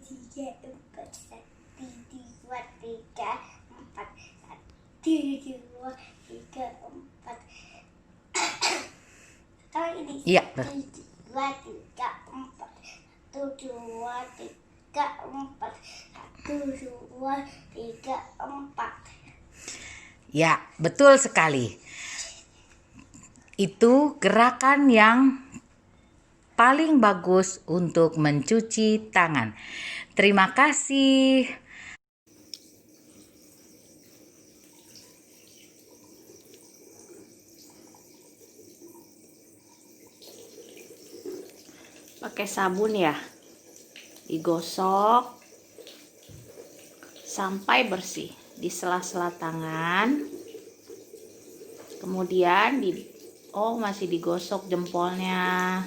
tiga, empat. 1, 2, 3, 4. 1, 2, 3, 4. Kalau ini. Iya. 1, 2, 3, 4. 1, 2, 3, 4. 1, 2, 3, 4. Ya, betul sekali. Itu gerakan yang paling bagus untuk mencuci tangan. Terima kasih. Pakai sabun ya, digosok sampai bersih di sela-sela tangan. Kemudian masih digosok jempolnya,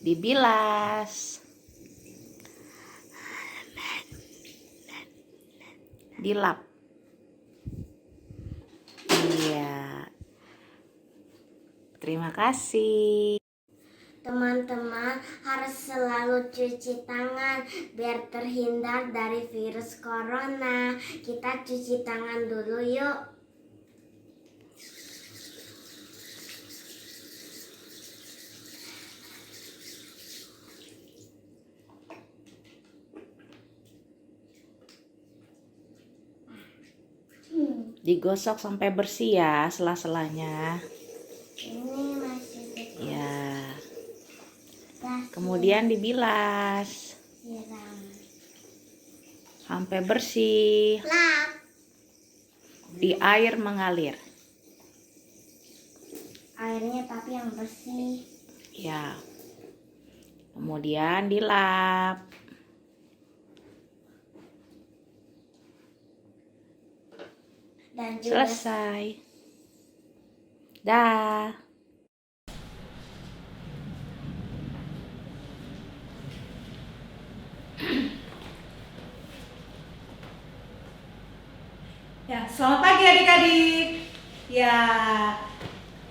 dibilas, dilap. Iya. Terima kasih. Teman-teman harus selalu cuci tangan biar terhindar dari virus corona. Kita cuci tangan dulu yuk. Digosok sampai bersih ya sela-selanya. Ini masih Ya. bekas. Kemudian dibilas Siram. sampai bersih. Lap. Di air mengalir. Airnya tapi yang bersih. Ya. Kemudian dilap. Dan juga Selesai. Dah. Ya, selamat pagi adik-adik. Ya,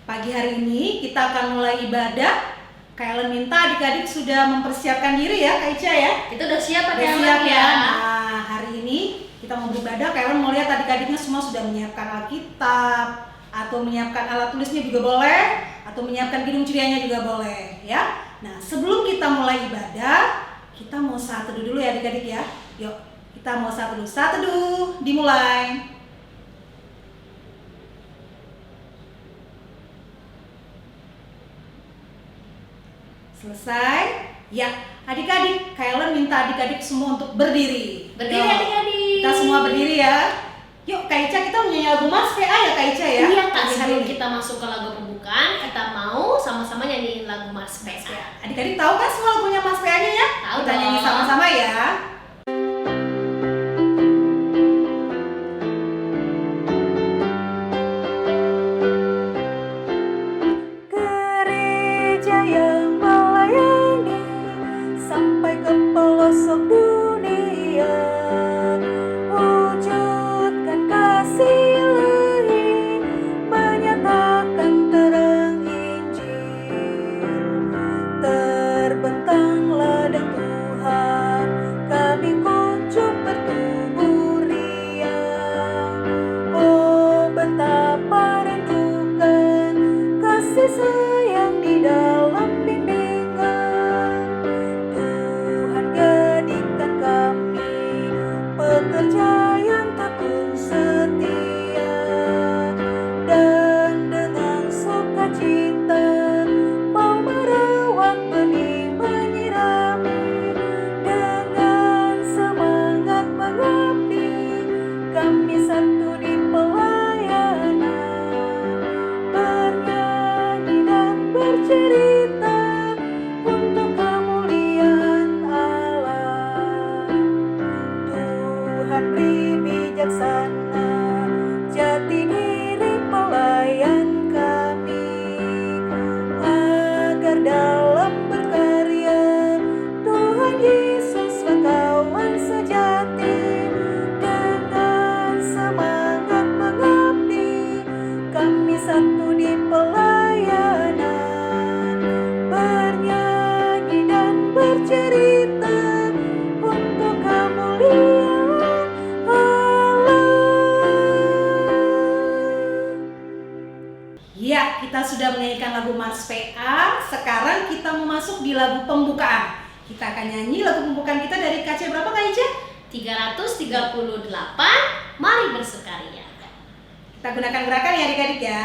pagi hari ini kita akan mulai ibadah. Kak Ellen minta adik-adik sudah mempersiapkan diri ya, Kak Ica ya. Kita udah siap Udah ada siap ya. ya. Nah, hari ini kita mau beribadah. Kak Ellen mau lihat adik-adiknya semua sudah menyiapkan Alkitab atau menyiapkan alat tulisnya juga boleh, atau menyiapkan kidung cerianya juga boleh ya. Nah, sebelum kita mulai ibadah, kita mau saat teduh dulu ya adik-adik ya. Yuk, kita mau saat teduh. Saat teduh, dimulai. Selesai? Ya, adik-adik, Kak Ellen minta adik-adik semua untuk berdiri. Berdiri Yuk, adik-adik. kita semua berdiri ya. Yuk, Kak Ica, kita menyanyi lagu Mas PA ya Kak Ica ya? Iya Kak, Pagi hari sebelum ini. kita masuk ke lagu pembukaan, kita mau sama-sama nyanyiin lagu Mars PA. Adik-adik tahu kan semua lagunya Mas PA-nya ya? Tahu Kita nyanyi dong. sama-sama ya. Gereja yang melayani sampai ke pelosok dunia, wujudkan kasih ilahi, menyatakan terang Injil. Terbentang ladang Tuhan, kami kuncup bertubuh riang. Oh, betapa rindukan kasih sayang di dalam bimbingan. Tuhan jadikan kami pekerja yang tekun setia, dan dengan sukacita mau merawat benih menyirami. Dengan semangat mengabdi, kami satu di pelayanan, bernyanyi dan bercerita untuk kemuliaan Allah. Tuhan beri bijaksana jati diri pelayan kami, agar dalam berkarya Tuhan Yesus kawan sejati. Dengan semangat mengabdi, kami satu di pelayanan, bernyanyi dan bercerita untuk kemuliaan Allah. Ya, kita sudah menyanyikan lagu Mars PA. Sekarang kita mau masuk di lagu pembukaan. Kita akan nyanyi lagu pembukaan kita dari KC berapa Kak Ica? 338, mari bersukaria. Kita gunakan gerakan ya adik-adik ya.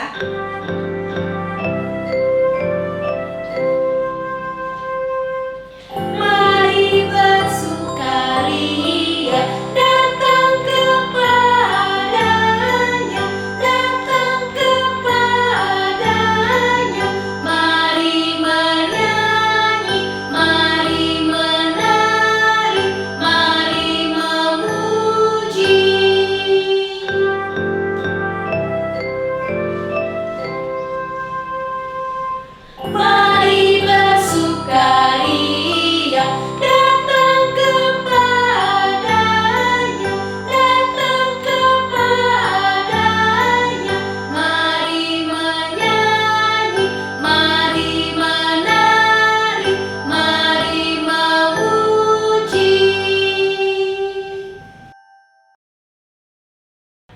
Mari bersukaria, datang kepadanya, datang kepadanya. Mari menyanyi, mari menari, mari memuji.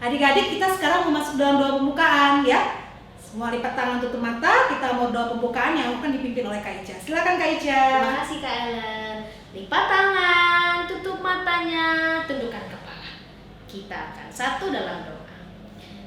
Adik-adik, kita sekarang mau masuk dalam doa pembukaan ya. Semua lipat tangan, tutup mata. Kita mau doa pembukaan yang akan dipimpin oleh Kak Ica. Silakan Kak Ica. Terima kasih Kak Ellen. Lipat tangan, tutup matanya, tundukkan kepala. Kita akan satu dalam doa.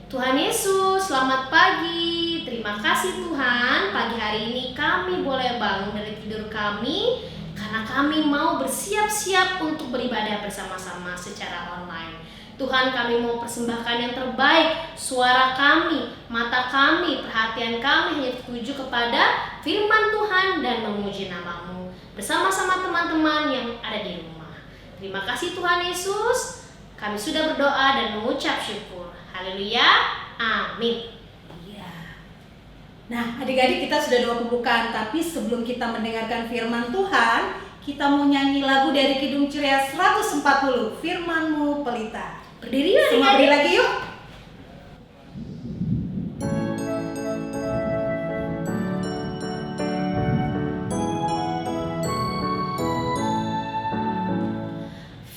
Tuhan Yesus, selamat pagi. Terima kasih Tuhan, pagi hari ini kami boleh bangun dari tidur kami karena kami mau bersiap-siap untuk beribadah bersama-sama secara online. Tuhan, kami mau persembahkan yang terbaik, suara kami, mata kami, perhatian kami hanya tertuju kepada firman Tuhan dan memuji nama-Mu bersama-sama teman-teman yang ada di rumah. Terima kasih Tuhan Yesus, kami sudah berdoa dan mengucap syukur. Haleluya, amin. Iya. Nah, adik-adik, kita sudah doa pembukaan, tapi sebelum kita mendengarkan firman Tuhan, kita mau nyanyi lagu dari Kidung Ceria 140, Firman-Mu Pelita. Berdiri yuk Semua berdiri lagi yuk.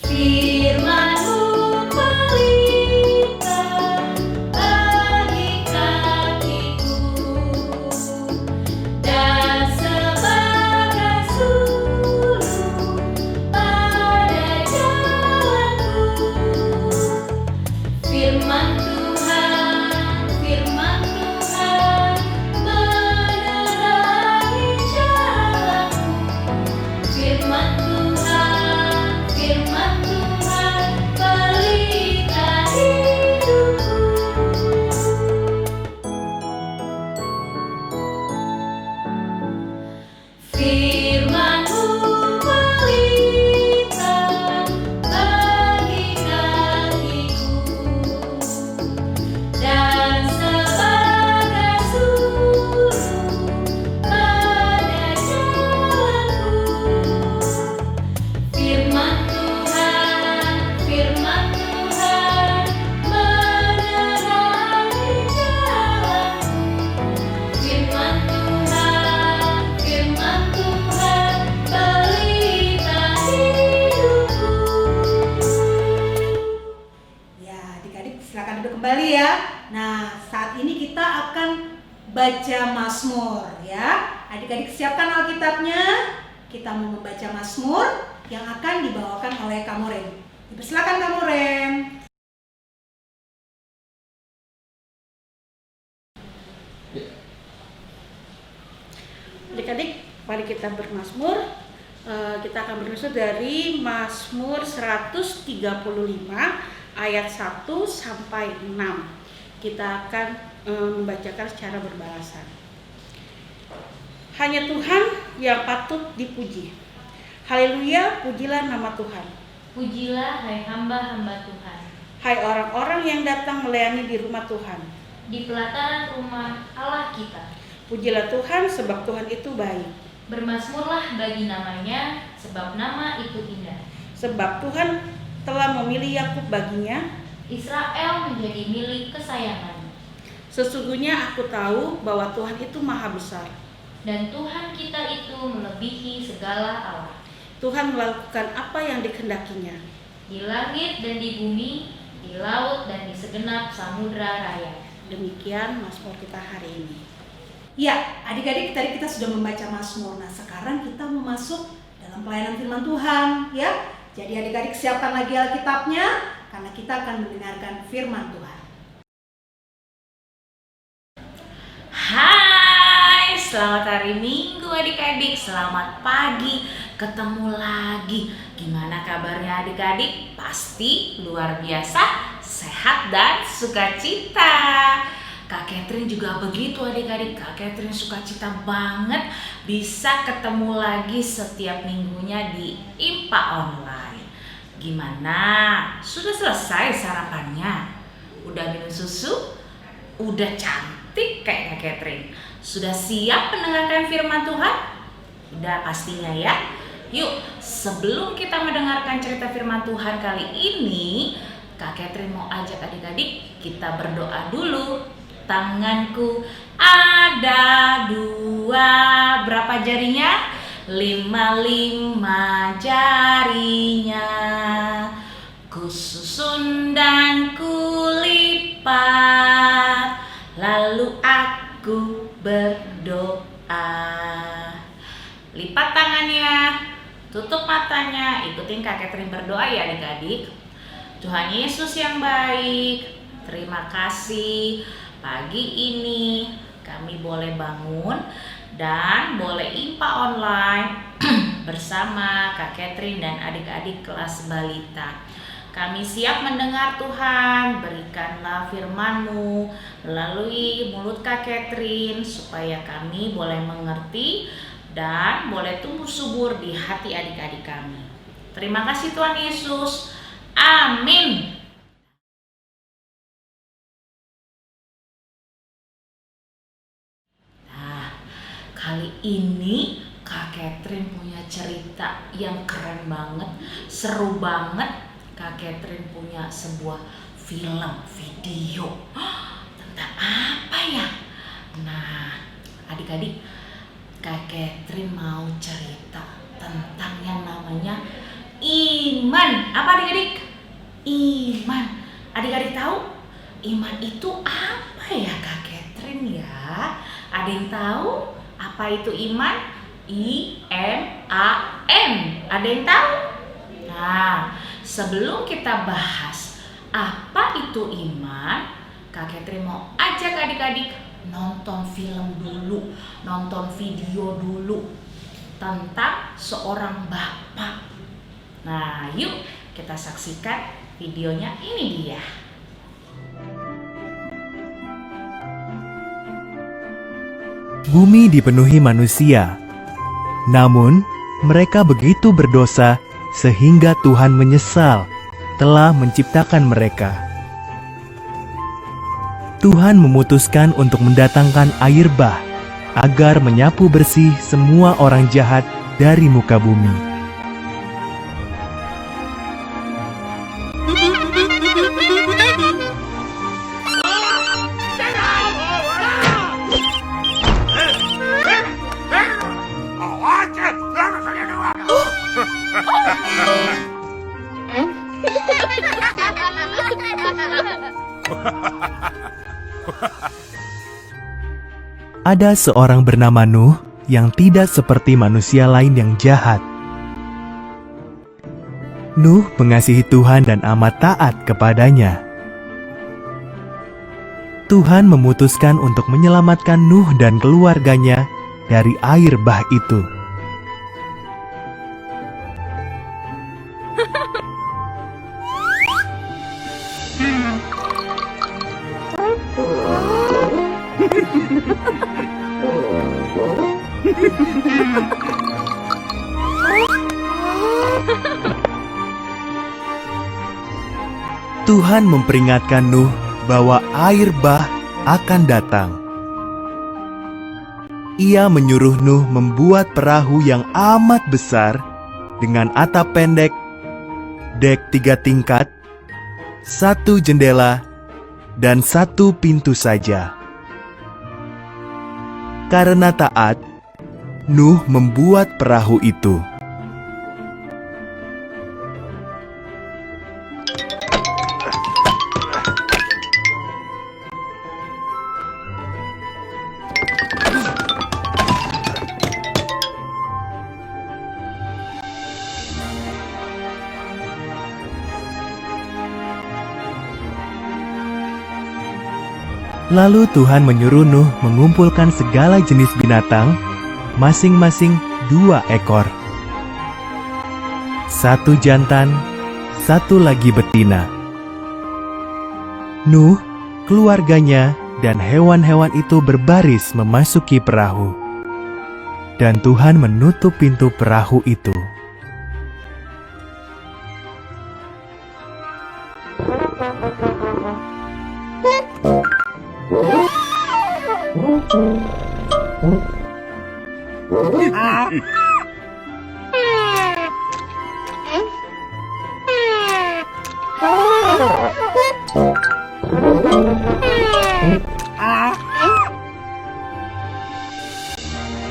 Firman-Mu pelita bagi kakiku dan sebagai sulur pada jalanku. Firman Tuhan menerangi jalanku. Firman Tuhan pelita hidupku. Firman-Mu pelita bagi kakiku dan sebagai sulur pada jalanku. Firman Tuhan menerangi jalanku. Firman Tuhan pelita hidupku. Ya, adik-adik silakan duduk kembali ya. Nah, saat ini kita akan baca Mazmur ya. Adik-adik siapkan Alkitabnya. Kita mau membaca Mazmur yang akan dibawakan oleh Kak Moren. Silakan Kak Moren. Adik-adik, mari kita bermazmur. Kita akan bermazmur dari Mazmur 135 ayat 1 sampai 6. Kita akan membacakan secara berbalasan. Hanya Tuhan yang patut dipuji. Haleluya, pujilah nama Tuhan. Pujilah hai hamba-hamba Tuhan, Hai orang-orang yang datang melayani di rumah Tuhan. di pelataran rumah Allah kita. Pujilah Tuhan sebab Tuhan itu baik. Bermazmurlah bagi namanya, sebab nama itu indah. Sebab Tuhan telah memilih Yakub baginya. Israel menjadi milik kesayangan. Sesungguhnya aku tahu bahwa Tuhan itu maha besar. Dan Tuhan kita itu melebihi segala Allah. Tuhan melakukan apa yang dikehendakinya. Di langit dan di bumi, di laut dan di segenap samudra raya. Demikian Mazmur kita hari ini. Ya, adik-adik, tadi kita sudah membaca Mazmur. Nah, sekarang kita mau masuk dalam pelayanan firman Tuhan ya. Jadi adik-adik siapkan lagi Alkitabnya karena kita akan mendengarkan firman Tuhan. Hai, selamat hari Minggu adik-adik, selamat pagi, ketemu lagi. Gimana kabarnya adik-adik? Pasti luar biasa, sehat dan sukacita. Kak Catherine juga begitu adik-adik. Kak Catherine sukacita banget bisa ketemu lagi setiap minggunya di IMPA Online. Gimana? Sudah selesai sarapannya? Udah minum susu? Udah cantik kayak Kak Catherine? Sudah siap mendengarkan firman Tuhan? Udah pastinya ya. Yuk, sebelum kita mendengarkan cerita firman Tuhan kali ini, Kak Catherine mau ajak adik-adik kita berdoa dulu. Tanganku ada 2, berapa jarinya? 5 jarinya. Ku susun dan kulipat Tutup matanya, ikutin Kak Catherine berdoa ya adik-adik. Tuhan Yesus yang baik, terima kasih pagi ini kami boleh bangun dan boleh IPA online bersama Kak Catherine dan adik-adik kelas balita. Kami siap mendengar Tuhan, berikanlah firman-Mu melalui mulut Kak Catherine supaya kami boleh mengerti dan boleh tumbuh subur di hati adik-adik kami. Terima kasih Tuhan Yesus. Amin. Nah, kali ini Kak Catherine punya cerita yang keren banget, seru banget. Kak Catherine punya sebuah film, video. Tentang apa ya? Nah, adik-adik, Kak Catherine mau cerita tentang yang namanya iman. Apa adik-adik? Iman. Adik-adik tahu iman itu apa ya Kak Catherine ya? Ada yang tahu apa itu iman? I-M-A-N. Ada yang tahu? Nah, sebelum kita bahas apa itu iman, Kak Catherine mau ajak adik-adik nonton film dulu, nonton video dulu tentang seorang bapak. Nah, yuk kita saksikan videonya, ini dia. Bumi dipenuhi manusia, namun mereka begitu berdosa sehingga Tuhan menyesal telah menciptakan mereka. Tuhan memutuskan untuk mendatangkan air bah agar menyapu bersih semua orang jahat dari muka bumi. Ada seorang bernama Nuh yang tidak seperti manusia lain yang jahat. Nuh mengasihi Tuhan dan amat taat kepadanya. Tuhan memutuskan untuk menyelamatkan Nuh dan keluarganya dari air bah itu. Tuhan memperingatkan Nuh bahwa air bah akan datang. Ia menyuruh Nuh membuat perahu yang amat besar dengan atap pendek, dek 3 tingkat, 1 jendela, dan 1 pintu saja. Karena taat, Nuh membuat perahu itu. Lalu Tuhan menyuruh Nuh mengumpulkan segala jenis binatang, masing-masing 2 ekor. 1 jantan, 1 lagi betina. Nuh, keluarganya, dan hewan-hewan itu berbaris memasuki perahu. Dan Tuhan menutup pintu perahu itu.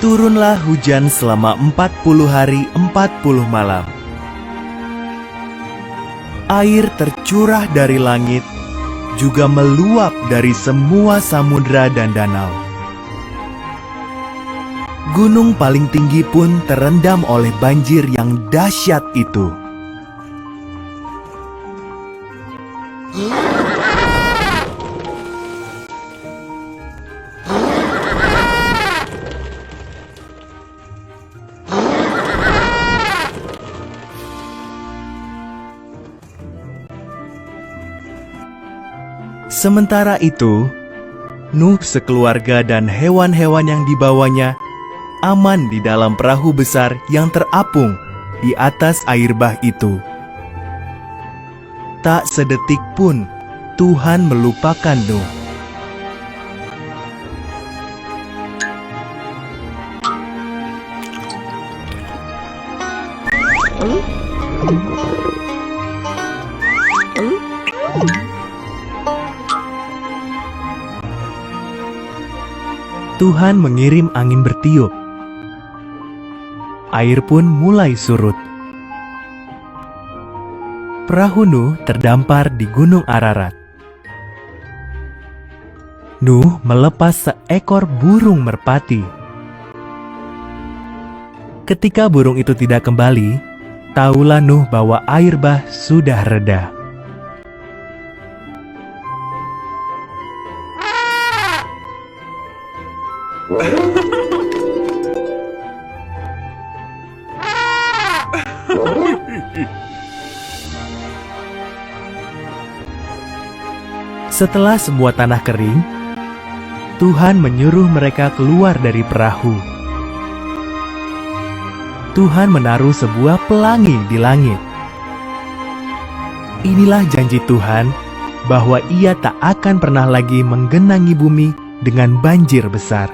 Turunlah hujan selama 40 hari 40 malam. Air tercurah dari langit, juga meluap dari semua samudra dan danau. gunung paling tinggi pun terendam oleh banjir yang dahsyat itu. Sementara itu, Nuh sekeluarga dan hewan-hewan yang dibawanya aman di dalam perahu besar yang terapung di atas air bah itu. Tak sedetik pun Tuhan melupakan Nuh. Tuhan mengirim angin bertiup. Air pun mulai surut. Perahu Nuh terdampar di Gunung Ararat. Nuh melepas seekor burung merpati. Ketika burung itu tidak kembali, tahulah Nuh bahwa air bah sudah reda. Setelah semua tanah kering, Tuhan menyuruh mereka keluar dari perahu. Tuhan menaruh sebuah pelangi di langit. Inilah janji Tuhan bahwa Ia tak akan pernah lagi menggenangi bumi dengan banjir besar.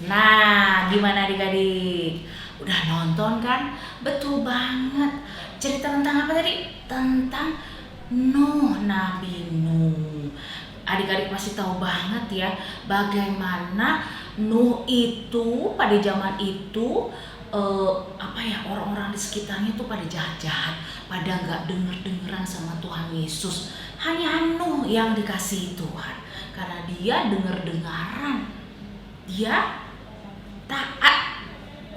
Nah, gimana adik-adik? Udah nonton kan? Betul banget. Cerita tentang apa tadi? Tentang Nuh, Nabi Nuh. Adik-adik pasti tahu banget ya bagaimana Nuh itu pada zaman itu orang-orang di sekitarnya tuh pada jahat-jahat, pada nggak denger-dengeran sama Tuhan Yesus. Hanya Nuh yang dikasihi Tuhan karena dia denger-dengaran, dia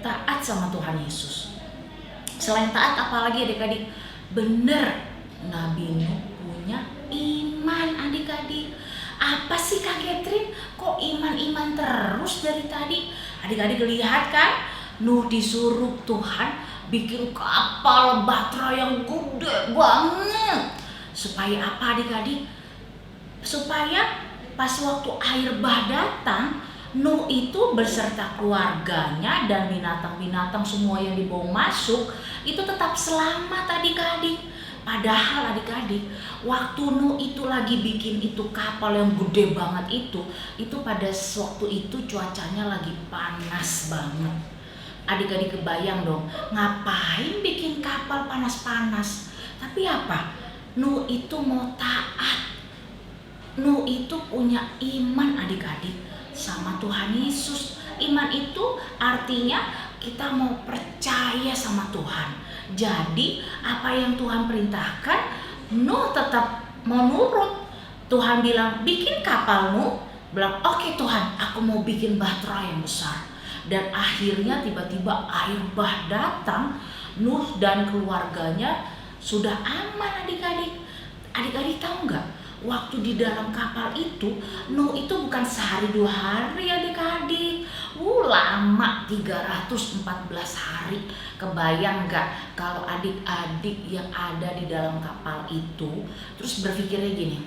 taat sama Tuhan Yesus. Selain taat apalagi adik-adik? Bener, Nabi Nuh punya iman adik-adik. Apa sih Kak Catherine? Kok iman-iman terus dari tadi? Adik-adik lihat kan? Nuh disuruh Tuhan bikin kapal bahtera yang gede banget. Supaya apa adik-adik? Supaya pas waktu air bah datang, Nuh itu beserta keluarganya dan binatang-binatang semua yang dibawa masuk itu tetap selamat adik-adik. Padahal adik-adik, waktu Nuh itu lagi bikin itu kapal yang gede banget itu pada waktu itu cuacanya lagi panas banget. Adik-adik kebayang dong, ngapain bikin kapal panas-panas? Tapi apa? Nuh itu mau taat. Nuh itu punya iman adik-adik sama Tuhan Yesus. Iman itu artinya kita mau percaya sama Tuhan. Jadi apa yang Tuhan perintahkan, Nuh tetap mau nurut. Tuhan bilang bikin kapal, Nuh bilang oke Tuhan, aku mau bikin bahtera yang besar. Dan akhirnya tiba-tiba air bah datang, Nuh dan keluarganya sudah aman adik-adik. Adik-adik tahu nggak? Waktu di dalam kapal itu, Nuh itu bukan sehari 2 hari adik-adik. Lama 314 hari. Kebayang nggak kalau adik-adik yang ada di dalam kapal itu terus berpikirnya gini,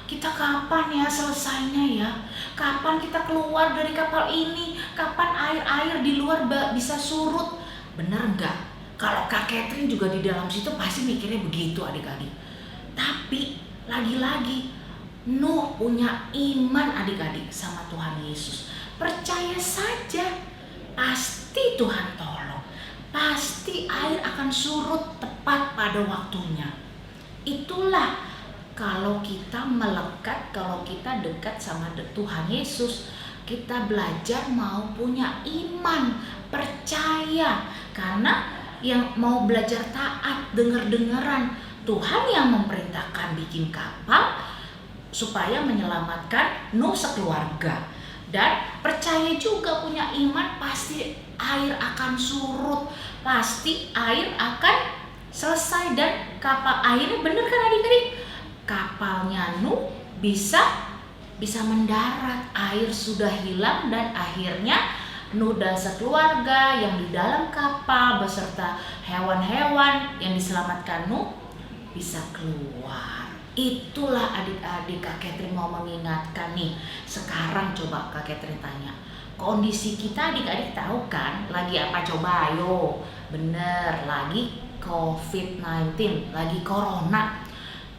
kita kapan ya selesainya ya? Kapan kita keluar dari kapal ini? Kapan air-air di luar bisa surut? Bener nggak? Kalau Kak Catherine juga di dalam situ pasti mikirnya begitu adik-adik. Tapi lagi-lagi Nuh punya iman adik-adik sama Tuhan Yesus. Percaya saja, pasti Tuhan tolong. Pasti air akan surut tepat pada waktunya. Itulah kalau kita melekat, kalau kita dekat sama Tuhan Yesus. Kita belajar mau punya iman, percaya. Karena yang mau belajar taat, denger-dengeran. Tuhan yang memerintahkan bikin kapal supaya menyelamatkan Nuh sekeluarga. Dan percaya juga punya iman, pasti air akan surut, pasti air akan selesai dan kapal airnya, bener kan adik-adik? Kapalnya Nuh bisa mendarat, air sudah hilang dan akhirnya Nuh dan sekeluarga yang di dalam kapal beserta hewan-hewan yang diselamatkan Nuh bisa keluar. Itulah adik-adik, Kak Catherine mau mengingatkan nih. Sekarang coba Kak Catherine tanya, kondisi kita adik-adik tahu kan lagi apa? Coba ayo. Bener, lagi COVID-19, lagi corona.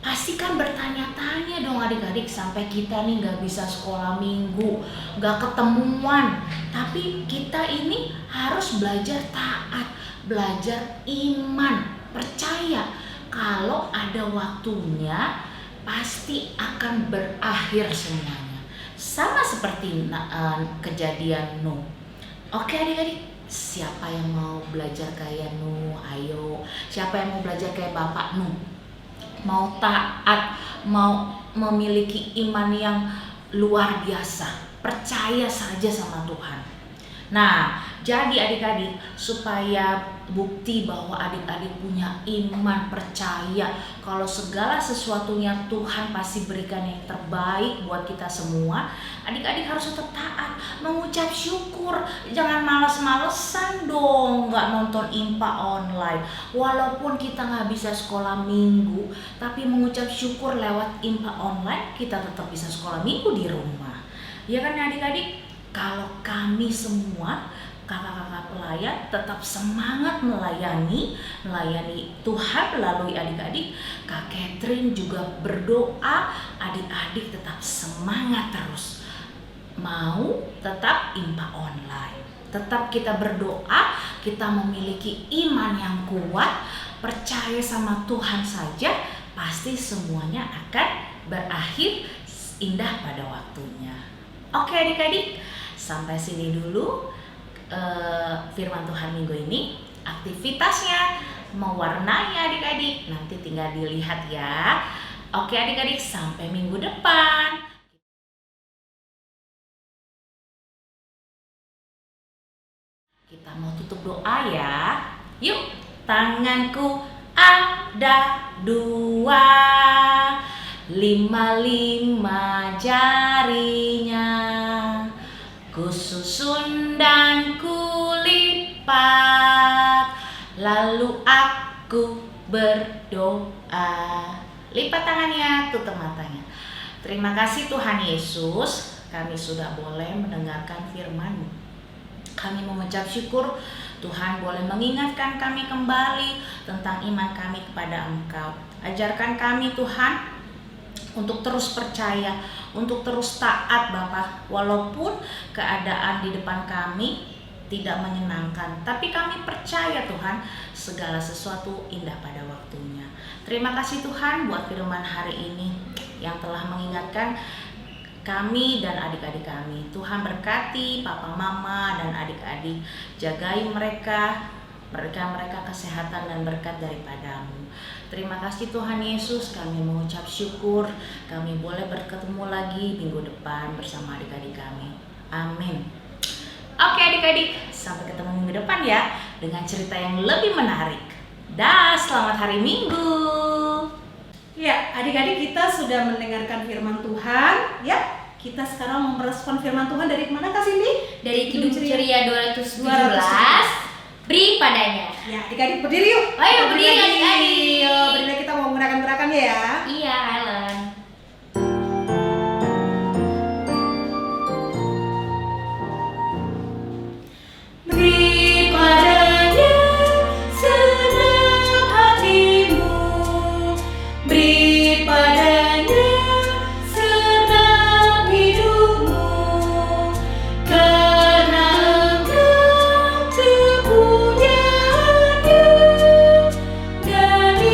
Pasti kan bertanya-tanya dong adik-adik, sampai kita nih gak bisa sekolah minggu, gak ketemuan. Tapi kita ini harus belajar taat, belajar iman, percaya kalau ada waktunya pasti akan berakhir semuanya. Sama seperti kejadian Nuh. Oke adik-adik, siapa yang mau belajar kayak Nuh? Ayo, siapa yang mau belajar kayak Bapak Nuh? Mau taat, mau memiliki iman yang luar biasa, percaya saja sama Tuhan. Nah, jadi adik-adik, supaya bukti bahwa adik-adik punya iman, percaya kalau segala sesuatunya Tuhan pasti berikan yang terbaik buat kita semua, adik-adik harus tetap taat, mengucap syukur. Jangan males-malesan dong nggak nonton IMPA online. Walaupun kita nggak bisa sekolah minggu, tapi mengucap syukur lewat IMPA online, kita tetap bisa sekolah minggu di rumah. Ya kan adik-adik? Kalau kami semua kakak-kakak pelayan tetap semangat melayani Tuhan melalui adik-adik, Kak Catherine juga berdoa adik-adik tetap semangat terus, mau tetap IMPA online. Tetap kita berdoa, kita memiliki iman yang kuat, percaya sama Tuhan saja, pasti semuanya akan berakhir indah pada waktunya. Oke adik-adik, sampai sini dulu firman Tuhan minggu ini. Aktivitasnya mewarnai adik-adik, nanti tinggal dilihat ya. Oke adik-adik, sampai minggu depan. Kita mau tutup doa ya. Yuk, tanganku ada 2, 5 jarinya, kususun dan kulipat, lalu aku berdoa. Lipat tangannya, tutup matanya. Terima kasih Tuhan Yesus, kami sudah boleh mendengarkan firman-Mu. Kami mengucap syukur Tuhan boleh mengingatkan kami kembali tentang iman kami kepada Engkau. Ajarkan kami Tuhan untuk terus percaya, untuk terus taat Bapa, walaupun keadaan di depan kami tidak menyenangkan, tapi kami percaya Tuhan segala sesuatu indah pada waktunya. Terima kasih Tuhan buat firman hari ini yang telah mengingatkan kami dan adik-adik kami. Tuhan berkati papa mama dan adik-adik, jagai mereka kesehatan dan berkat daripada-Mu. Terima kasih Tuhan Yesus, kami mengucap syukur kami boleh bertemu lagi minggu depan bersama adik-adik kami. Amin. Oke adik-adik, sampai ketemu minggu depan ya dengan cerita yang lebih menarik. Dah, selamat hari Minggu. Ya, adik-adik, kita sudah mendengarkan firman Tuhan, ya. Kita sekarang mau merespon firman Tuhan dari mana Kak Cindy? Dari Kidung Ceria 217, 217. beri padanya. Ya, adik-adik berdiri yuk. Ayo berdiri adik-adik. Yuk, berdiri, kita mau menggunakan gerakannya ya. Iya, Helen. Beri padanya senang hatimu, beri padanya senang hidupmu, karena Engkau kepunyaannya dari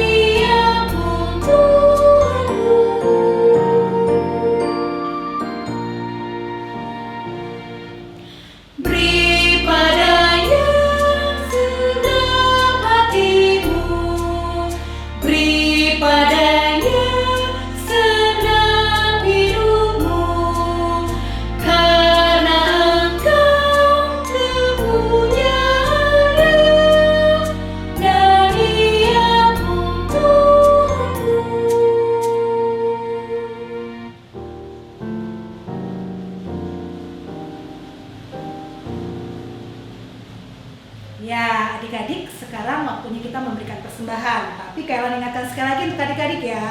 Kayla ingatkan sekali lagi untuk adik-adik ya,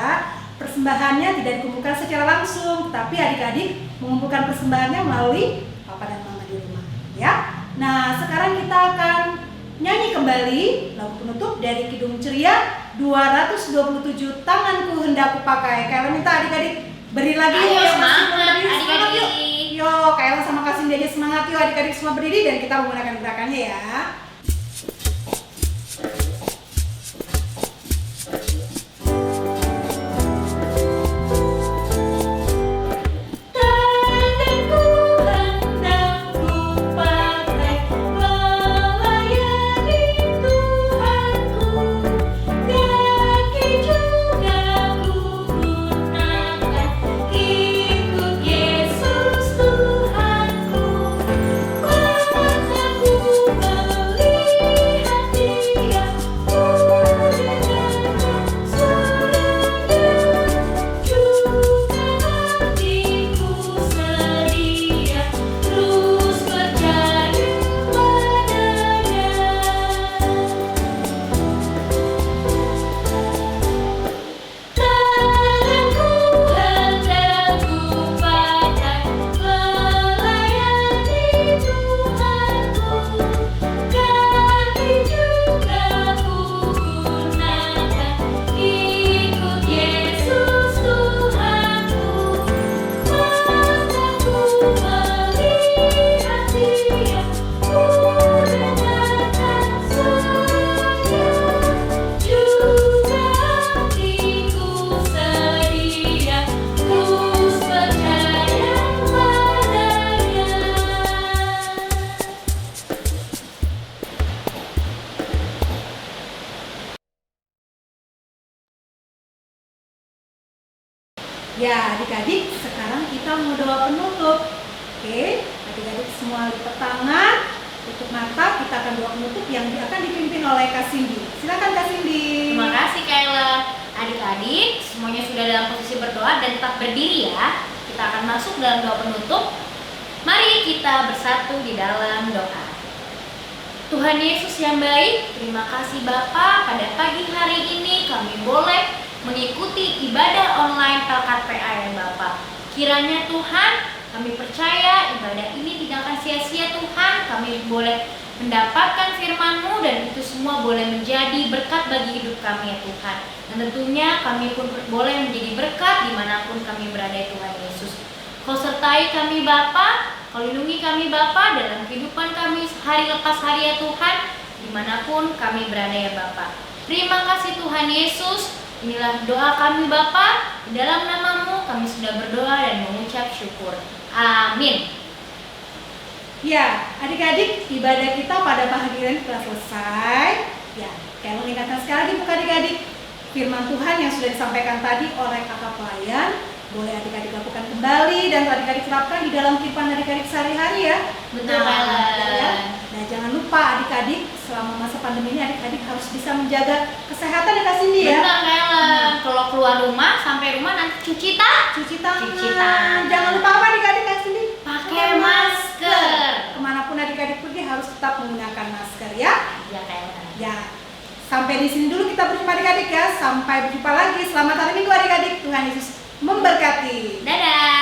persembahannya tidak dikumpulkan secara langsung, tapi adik-adik mengumpulkan persembahannya melalui papa dan mama di rumah ya. Nah, sekarang kita akan nyanyi kembali lagu penutup dari Kidung Ceria 227 Tanganku Hendak Kupakai. Kayla minta adik-adik berdiri lagi. Ayo, yuk, semangat, berdiri, semangat yuk. adik-adik. Yuk, Kayla sama Kak Cindy aja semangat yuk, adik-adik semua berdiri dan kita menggunakan gerakannya ya. Ya, adik-adik, sekarang kita mau doa penutup. Oke, adik-adik semua lipat tangan, tutup mata, kita akan doa penutup yang akan dipimpin oleh Kak Cindy. Silakan Kak Cindy. Terima kasih Kayla. Adik-adik, semuanya sudah dalam posisi berdoa dan tetap berdiri ya. Kita akan masuk dalam doa penutup. Mari kita bersatu di dalam doa. Tuhan Yesus yang baik, terima kasih Bapa, pada pagi hari ini kami boleh mengikuti ibadah online LKPA ya Bapa. Kiranya Tuhan, kami percaya ibadah ini tidak akan sia-sia Tuhan. Kami boleh mendapatkan firman-Mu dan itu semua boleh menjadi berkat bagi hidup kami ya Tuhan. Dan tentunya kami pun boleh menjadi berkat dimanapun kami berada ya Tuhan Yesus. Kau sertai kami Bapa, Kau lindungi kami Bapa dalam kehidupan kami hari lepas hari ya Tuhan, dimanapun kami berada ya Bapa. Terima kasih Tuhan Yesus. Inilah doa kami Bapa, di dalam nama-Mu kami sudah berdoa dan mengucap syukur. Amin. Ya, adik-adik, ibadah kita pada pagi hari ini telah selesai. Ya, saya mengingatkan sekali lagi untuk adik-adik, firman Tuhan yang sudah disampaikan tadi oleh kakak pelayan, boleh adik-adik lakukan kembali dan adik-adik terapkan di dalam kehidupan adik-adik sehari-hari ya. Betul banget. Ya. Nah, jangan lupa adik-adik, selama masa pandemi ini adik-adik harus bisa menjaga kesehatan ya Kak Cindy ya. Benar Kayla. Kalau keluar rumah, sampai rumah nanti cuci tangan. Cuci tangan. Cuci tangan. Jangan lupa apa adik-adik Kak Cindy? Pakai masker. Kemanapun adik-adik pergi harus tetap menggunakan masker ya. Ya Kayla. Ya. Sampai di sini dulu kita berjumpa adik-adik ya. Sampai berjumpa lagi. Selamat hari Minggu adik-adik. Tuhan Yesus memberkati. Dadah.